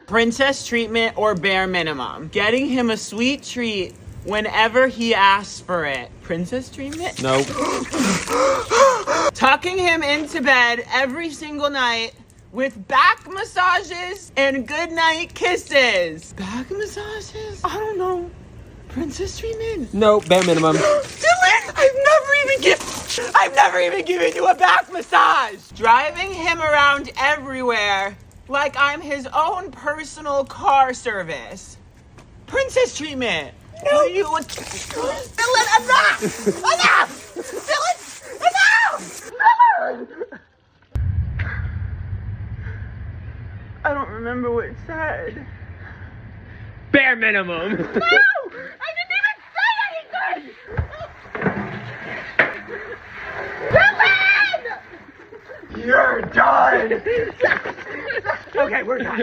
Princess treatment or bare minimum? Getting him a sweet treat whenever he asks for it. Princess treatment? No. Tucking him into bed every single night with back massages and goodnight kisses. Back massages? I don't know. Princess treatment? No, bare minimum. Dylan, I've never even given you a back massage. Driving him around everywhere like I'm his own personal car service. Princess treatment. No. Dylan, enough! Enough! Dylan, enough! Dylan! I don't remember what it said. Bare minimum. No! I didn't even say anything! Dylan! You're done! Okay, we're done.